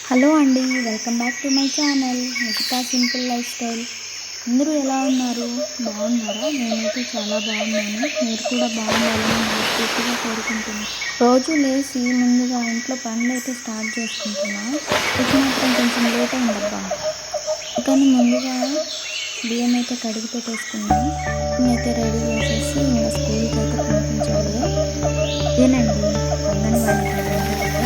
Hello అండి, welcome back to my channel Nikhita simple life style. అందరూ ఎలా ఉన్నారు? బాగున్నారా? నేనైతే చాలా బాగున్నాను. మీరు కూడా బాగుండాలని మనస్ఫూర్తిగా కోరుకుంటున్నాను. రోజు లేచి ముందుగా ఇంట్లో పనులు అయితే స్టార్ట్ చేసుకుంటున్నా. ఇది మాత్రం కొంచెం లేట్ అయిందబ్బా. కానీ ముందుగా బియ్యం అయితే కడిగి పెట్టేసుకున్నా. అయితే రెడీ చేసేసి ఇంకా స్కూల్కి అయితే పంపించాలి. ఇదేనండి అంగన్వాడీ కేంద్రం దగ్గర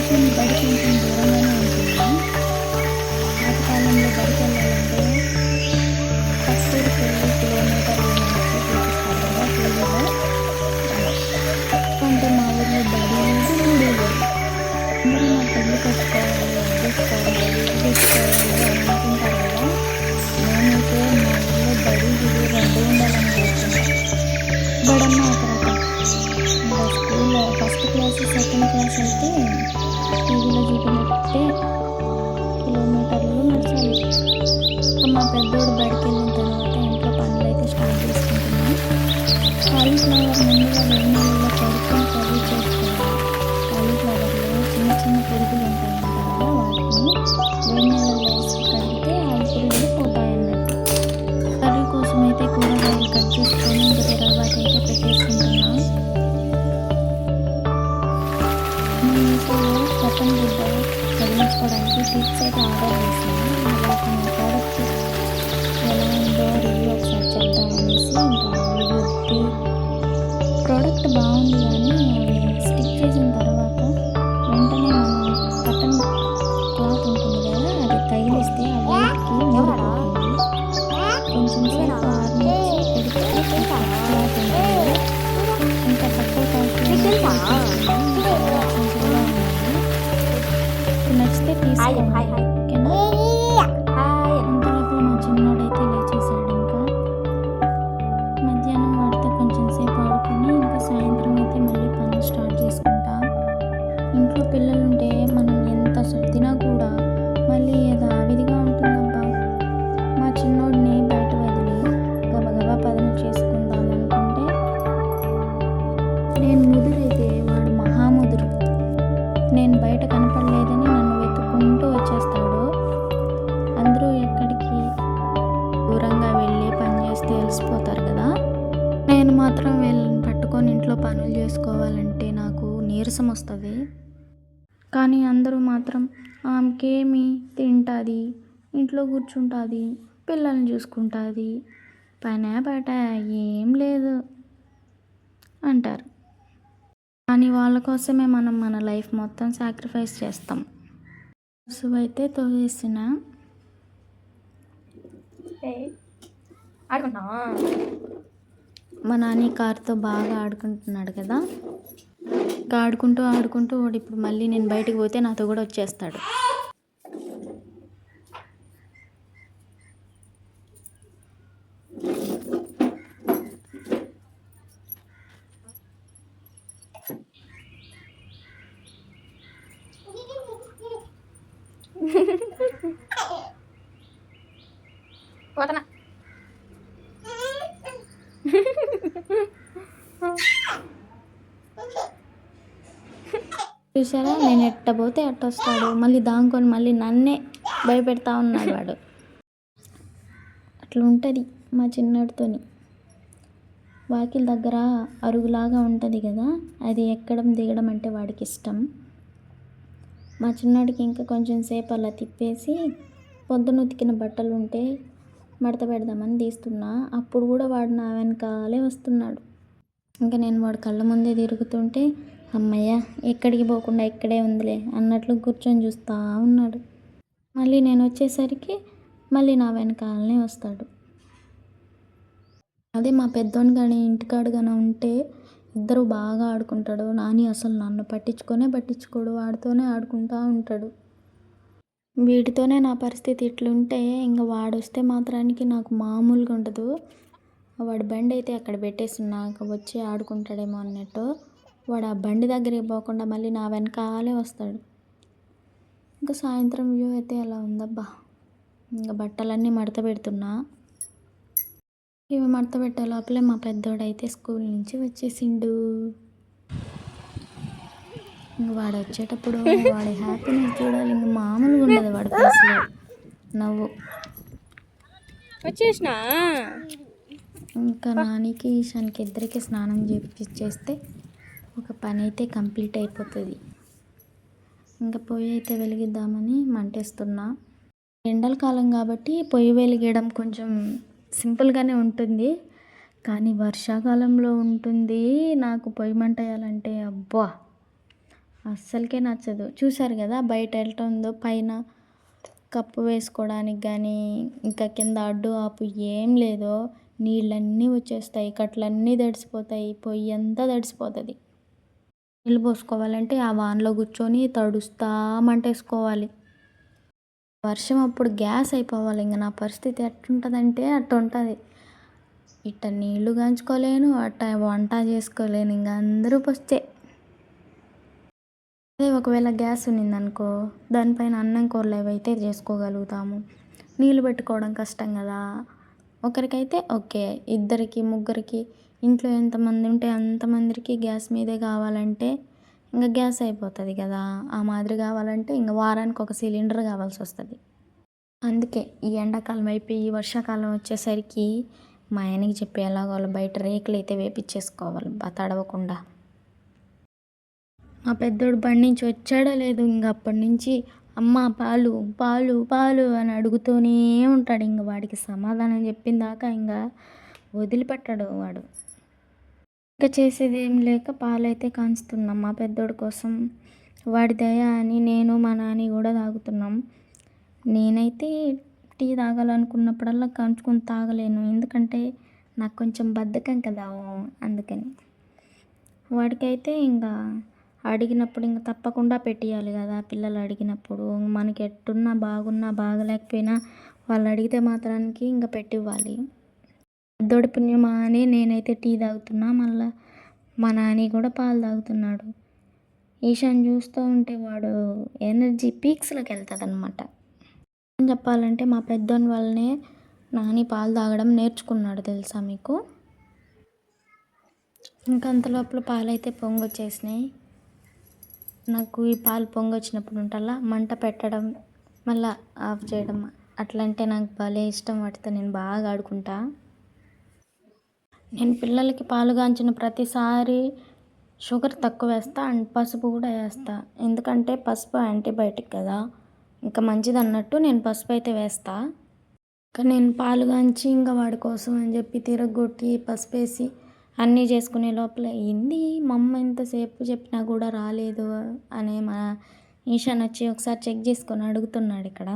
కొంచెం బడి కొంచెం దూరంగానే ఉంటుంది. పాతకాలంలో బడికి వెళ్ళాలంటే కస్తూరికి వెళ్ళి కిలోమీటర్లు నడిచి చూపిస్తారు కదా టీవీలో. అంటే మా ఊర్లో బడి లేదు, ఊడి లేదు. అందరూ మా పెళ్ళి కట్టుకోవాలి, అడ్డేసుకోవాలి, అడ్డేసుకోవాలి అని అనుకుంటారు కదా. నేనైతే మా ఊర్లో బడి ఇది రెండు ఉండాలని కోరుకున్నాను. బడమ్మ ఒక రకం. ఇంకా స్కూల్లో ఫస్ట్ క్లాస్ సెకండ్ క్లాస్ అయితే టీవీలో చూపినట్టే కిలోమీటర్లు నడచాలి. మా పెద్దోడు బడికి వెళ్ళిన తర్వాత ఇంట్లో పనులు అయితే స్టార్ట్ చేసుకుంటున్నాం. కాలీఫ్లవర్ ముందుగా వేడి నీళ్ళలో కడుక్కొని కర్రీ చేసుకోవాలి. కాలీఫ్లవర్లో చిన్న చిన్న పురుగులు ఉంటాయంట కదా, వాటిని వేడి నీళ్ళలో వేసి కడిగితే ఆ పురుగులు పోతాయన్నట్టు. కర్రీ కోసం అయితే కూరగాయలు కట్ చేసుకొని ఇంకా తిరగబాటు అయితే పెట్టేసుకుంటున్నాం. నేనైతే బటన్ గుడ్డ తగిలించుకోవడానికి టిప్స్ అయితే ఆర్డర్ చేశాను. వాటి ప్రోడక్ట్ ఎలా ఉందో రివ్యూ ఒకసారి చేద్దామనేసి ఇంకా రివ్యూ ప్రోడక్ట్ బాగుంది. కానీ అవి స్టిక్ చేసిన తర్వాత వెంటనే మనం బటన్ క్లాత్ ఉంటుంది కదా, అది తగిలిస్తే ఆ వెయిట్కి ఊడిపోతుంది. కొంచెం సేపు ఆర్నించి పెడితే క్లాత్ ఉంటుంది. ఇంకా తక్కువ కాస్ట్ నచ్చితే తీసుకోండి. ఓకేనా? అంతలోపల మా చిన్నోడైతే లేచేసాడు. ఇంకా మధ్యాహ్నం వాడితో కొంచెం సేపు ఆడుకొని ఇంకా సాయంత్రం అయితే మళ్ళీ పనులు స్టార్ట్ చేసుకుంటా. ఇంట్లో పిల్లలు ఉంటే మనం ఎంత సర్దినా కూడా మళ్ళీ ఏదో ఆవిధిగా ఉంటుందబ్బా. మా చిన్నోడిని బయట వదిలి గబగబా పనులు చేసుకుందాం అనుకుంటే నేను ముదురైతే వాడు మహాముదురు. నేను బయట కనపడలేదని నన్ను వెతుక్కుంటూ వచ్చేస్తాడు. అందరూ ఎక్కడికి దూరంగా వెళ్ళి పని చేస్తే తెలిసిపోతారు కదా. నేను మాత్రం వీళ్ళని పట్టుకొని ఇంట్లో పనులు చేసుకోవాలంటే నాకు నీరసం వస్తుంది. కానీ అందరూ మాత్రం ఆమెకేమి తింటుంది, ఇంట్లో కూర్చుంటుంది, పిల్లల్ని చూసుకుంటుంది, పనే పాట ఏం లేదు అంటారు. కానీ వాళ్ళ కోసమే మనం మన లైఫ్ మొత్తం సాక్రిఫైస్ చేస్తాం. అయితే తోసేసిన మా నాని కారుతో బాగా ఆడుకుంటున్నాడు కదా. ఆడుకుంటూ ఆడుకుంటూ వాడు ఇప్పుడు మళ్ళీ నేను బయటికి పోతే నాతో కూడా వచ్చేస్తాడు. పోతనా చూసారా, నేను ఎట్టపోతే ఎట్టొస్తాడు. మళ్ళీ దాంకొని మళ్ళీ నన్నే భయపెడతా ఉన్నాడు వాడు. అట్లా ఉంటుంది మా చిన్నోడితోని. వాకిలి దగ్గర అరుగులాగా ఉంటుంది కదా, అది ఎక్కడం దిగడం అంటే వాడికి ఇష్టం. మా చిన్నోడికి ఇంకా కొంచెం సేపు అలా తిప్పేసి పొద్దున ఉతికిన బట్టలు ఉంటే మడత పెడదామని తీస్తున్నా. అప్పుడు కూడా వాడు నా వెనకాలే వస్తున్నాడు. ఇంకా నేను వాడు కళ్ళ ముందే తిరుగుతుంటే అమ్మయ్య ఎక్కడికి పోకుండా ఇక్కడే ఉందిలే అన్నట్లు కూర్చొని చూస్తూ ఉన్నాడు. మళ్ళీ నేను వచ్చేసరికి మళ్ళీ నా వెనకాలనే వస్తాడు. అదే మా పెద్దోని కానీ ఇంటికాడు కానీ ఉంటే ఇద్దరు బాగా ఆడుకుంటాడు. నాని అసలు నన్ను పట్టించుకోడు, వాడితోనే ఆడుకుంటూ ఉంటాడు. వీడితోనే నా పరిస్థితి ఇట్లుంటే ఇంకా వాడు వస్తే మాత్రానికి నాకు మామూలుగా ఉండదు. వాడు బండి అయితే అక్కడ పెట్టేస్తున్నాక వచ్చి ఆడుకుంటాడేమో అన్నట్టు వాడు ఆ బండి దగ్గరికి పోకుండా మళ్ళీ నా వెనకాలే వస్తాడు. ఇంకా సాయంత్రం వ్యూ అయితే అలా ఉందబ్బా. ఇంకా బట్టలన్నీ మడత పెడుతున్నా. ఇవి మడత పెట్టే లోపలే మా పెద్దోడైతే స్కూల్ నుంచి వచ్చేసిండు. ఇంక వాడు వచ్చేటప్పుడు వాడి హ్యాపీనెస్ చూడాలి, ఇంక మామూలుగా ఉండదు వాడి ఫేస్లో నవ్వు. వచ్చేసినా ఇంకా నానికి ఈశాన్కి ఇద్దరికి స్నానం చేస్తే ఒక పని అయితే కంప్లీట్ అయిపోతుంది. ఇంకా పొయ్యి అయితే వెలిగిద్దామని మంటేస్తున్నా. ఎండల కాలం కాబట్టి పొయ్యి వెలిగడం కొంచెం సింపుల్గానే ఉంటుంది, కానీ వర్షాకాలంలో ఉంటుంది నాకు పొయ్యి మంట వేయాలంటే అబ్బా అస్సలకే నచ్చదు. చూసారు కదా బయట ఎలా ఉందో, పైన కప్పు వేసుకోవడానికి కానీ ఇంకా కింద అడ్డు ఆపు ఏం లేదో, నీళ్ళన్నీ వచ్చేస్తాయి, కట్లన్నీ తడిసిపోతాయి, పొయ్యి అంతా తడిసిపోతుంది. నీళ్ళు పోసుకోవాలంటే ఆ వానలో కూర్చొని తడుస్తా మంటేసుకోవాలి. వర్షం అప్పుడు గ్యాస్ అయిపోవాలి. ఇంక నా పరిస్థితి ఎట్టుంటుందంటే అట్టుంటుంది. ఇట్ట నీళ్లు కాంచుకోలేను, అట్ట వంట చేసుకోలేను, ఇంక అందరూ పొస్తే. అదే ఒకవేళ గ్యాస్ ఉన్నిందనుకో, దానిపైన అన్నం కూరలు ఏవైతే చేసుకోగలుగుతాము. నీళ్ళు పెట్టుకోవడం కష్టం కదా. ఒకరికైతే ఓకే, ఇద్దరికి ముగ్గురికి ఇంట్లో ఎంతమంది ఉంటే అంతమందికి గ్యాస్ మీదే కావాలంటే ఇంకా గ్యాస్ అయిపోతుంది కదా. ఆ మాదిరి కావాలంటే ఇంకా వారానికి ఒక సిలిండర్ కావాల్సి వస్తుంది. అందుకే ఈ ఎండాకాలం అయిపోయి ఈ వర్షాకాలం వచ్చేసరికి మా ఆయనకి చెప్పి ఎలాగోలా బయట రేకులు అయితే వేపించేసుకోవాలి తడవకుండా. మా పెద్దోడు బండి నుంచి వచ్చాడో లేదు, ఇంక అప్పటి నుంచి అమ్మ పాలు పాలు పాలు అని అడుగుతూనే ఉంటాడు. ఇంక వాడికి సమాధానం చెప్పిన దాకా ఇంకా వదిలిపెట్టాడు వాడు. ఇంకా చేసేది ఏం లేక పాలైతే కాంచుతున్నాం మా పెద్దోడి కోసం. వాడి దయ అని నేను మా నాని కూడా తాగుతున్నాం. నేనైతే టీ తాగాలనుకున్నప్పుడల్లా కాంచుకొని తాగలేను, ఎందుకంటే నాకు కొంచెం బద్ధకం కదా, అందుకని. వాడికైతే ఇంకా అడిగినప్పుడు ఇంక తప్పకుండా పెట్టియాలి కదా. పిల్లలు అడిగినప్పుడు మనకి ఎట్టున్నా బాగున్నా బాగలేకపోయినా వాళ్ళు అడిగితే మాత్రానికి ఇంకా పెట్టివ్వాలి. పెద్దోడి పుణ్యమా అని నేనైతే టీ తాగుతున్నా, మళ్ళీ మా నాని కూడా పాలు తాగుతున్నాడు. ఈశాన్ చూస్తూ ఉంటే వాడు ఎనర్జీ పీక్స్లోకి వెళ్తుంది అనమాట. చెప్పాలంటే మా పెద్దోని వల్లనే నాని పాలు తాగడం నేర్చుకున్నాడు తెలుసా మీకు. ఇంకా అంతలోపల పాలు అయితే పొంగొచ్చేసినాయి. నాకు ఈ పాలు పొంగొచ్చినప్పుడు ఉంటల్లా మంట పెట్టడం మళ్ళీ ఆఫ్ చేయడం అట్లంటే నాకు భలే ఇష్టం. వాటితో నేను బాగా ఆడుకుంటా. నేను పిల్లలకి పాలు కాంచిన ప్రతిసారి షుగర్ తక్కువ వేస్తా అండ్ పసుపు కూడా వేస్తా, ఎందుకంటే పసుపు యాంటీబయాటిక్ కదా, ఇంకా మంచిది అన్నట్టు నేను పసుపు అయితే వేస్తా. ఇంకా నేను పాలు కాంచి ఇంకా వాడి కోసం అని చెప్పి తిరగొట్టి పసుపు వేసి అన్నీ చేసుకునే లోపల ఏంది మా అమ్మ ఎంతసేపు చెప్పినా కూడా రాలేదు అనే మా ఈశాన్ వచ్చి ఒకసారి చెక్ చేసుకొని అడుగుతున్నాడు. ఇక్కడ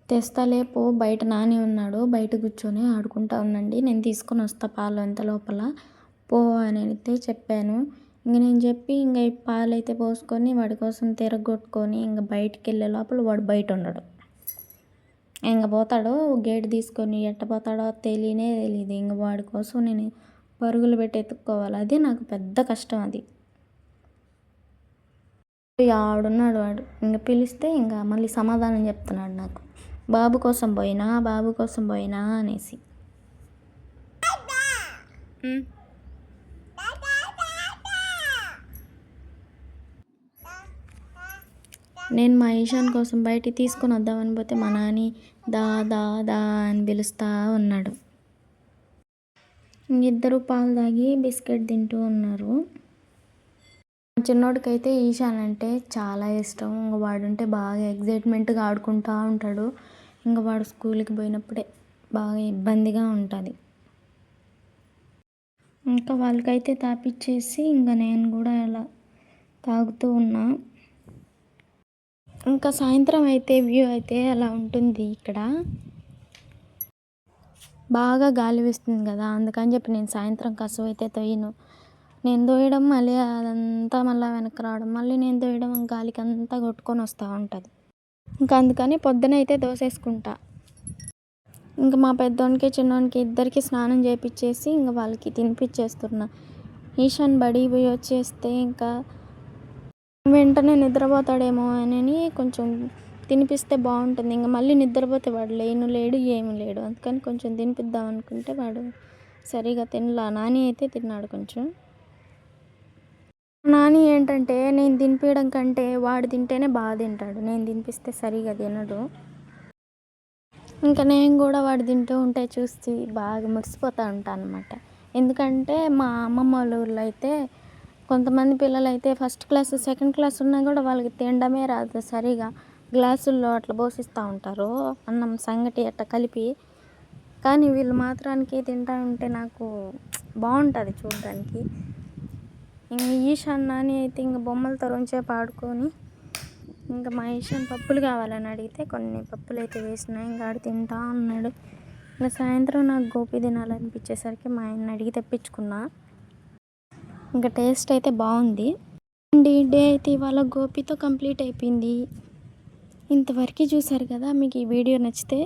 తెస్తాలేపో బయట నాని ఉన్నాడు, బయట కూర్చొని ఆడుకుంటా ఉండండి, నేను తీసుకొని వస్తా పాలు ఎంత లోపల పో అని అయితే చెప్పాను. ఇంక నేను చెప్పి ఇంక ఈ పాలు అయితే పోసుకొని వాడి కోసం తిరగొట్టుకొని ఇంక బయటికి వెళ్ళే లోపల వాడు బయట ఉండడు. ఇంక పోతాడు గేట్ తీసుకొని, ఎట్ట పోతాడో తెలియదు. ఇంక వాడి కోసం నేను పరుగులు పెట్టి ఎత్తుక్కోవాలి, అదే నాకు పెద్ద కష్టం. అది ఆడున్నాడు వాడు, ఇంక పిలిస్తే ఇంకా మళ్ళీ సమాధానం చెప్తున్నాడు నాకు, బాబు కోసం పోయినా అనేసి. నేను మా ఈశాన్ కోసం బయటికి తీసుకొని వద్దామని పోతే మా నాని దా దా దా అని పిలుస్తూ ఉన్నాడు. ఇద్దరు పాలు తాగి బిస్కెట్ తింటూ ఉన్నారు. చిన్నోడికైతే ఈశాన్ అంటే చాలా ఇష్టం. ఇంక వాడుంటే బాగా ఎగ్జైట్మెంట్గా ఆడుకుంటూ ఉంటాడు. ఇంక వాడు స్కూల్కి పోయినప్పుడే బాగా ఇబ్బందిగా ఉంటుంది. ఇంకా వాళ్ళకైతే తాపిచ్చేసి ఇంకా నేను కూడా అలా తాగుతూ ఉన్నా. ఇంకా సాయంత్రం అయితే వ్యూ అయితే అలా ఉంటుంది. ఇక్కడ బాగా గాలి వేస్తుంది కదా, అందుకని చెప్పి నేను సాయంత్రం కసువు అయితే తోయను. నేను తోయడం మళ్ళీ అదంతా మళ్ళీ వెనక్కి రావడం, మళ్ళీ నేను తోయడం గాలికి అంతా కొట్టుకొని వస్తూ ఉంటుంది. ఇంకా అందుకని పొద్దున అయితే దోసేసుకుంటా. ఇంకా మా పెద్దోనికి చిన్నోనికి ఇద్దరికి స్నానం చేయించేసి ఇంకా వాళ్ళకి తినిపించేస్తున్నా. ఈశాన్ బడికి పోయి వచ్చేస్తే ఇంకా వెంటనే నిద్రపోతాడేమో అని కొంచెం తినిపిస్తే బాగుంటుంది. ఇంకా మళ్ళీ నిద్రపోతే వాడు లేడు ఏమి లేడు, అందుకని కొంచెం తినిపిద్దాం అనుకుంటే వాడు సరిగా తినలా. నాని అయితే తిన్నాడు కొంచెం. నాని ఏంటంటే నేను తినిపించడం కంటే వాడు తింటేనే బాగా తింటాడు. నేను తినిపిస్తే సరిగా తినడు. ఇంకా నేను కూడా వాడు తింటూ ఉంటే చూసి బాగా మురిసిపోతూ ఉంటాను అనమాట. ఎందుకంటే మా అమ్మమ్మ వాళ్ళ ఊర్లో అయితే కొంతమంది పిల్లలైతే ఫస్ట్ క్లాస్ సెకండ్ క్లాస్ ఉన్నా కూడా వాళ్ళకి తినడమే రాదు సరిగా. గ్లాసుల్లో అట్లా పోషిస్తూ ఉంటారు అన్నం సంగటి అట్లా కలిపి. కానీ వీళ్ళు మాత్రానికి తింటా ఉంటే నాకు బాగుంటుంది చూడడానికి. ఇంక ఈశాన్ నాని అయితే ఇంక బొమ్మలతో రొంచేపు ఆడుకొని ఇంకా మా ఈశాన్ పప్పులు కావాలని అడిగితే కొన్ని పప్పులు అయితే వేసినాయి. ఇంకా ఆడు తింటా ఉన్నాడు. ఇంకా సాయంత్రం నాకు గోపి తినాలనిపించేసరికి మా ఆయన అడిగి తెప్పించుకున్నా. ఇంకా టేస్ట్ అయితే బాగుంది అండి. డే అయితే ఇవాళ గోపితో కంప్లీట్ అయిపోయింది. ఇంతవరకు చూసారు కదా. మీకు ఈ వీడియో నచ్చితే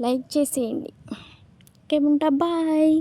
లైక్ చేసేయండి. ఓకే ఉంటా, బాయ్.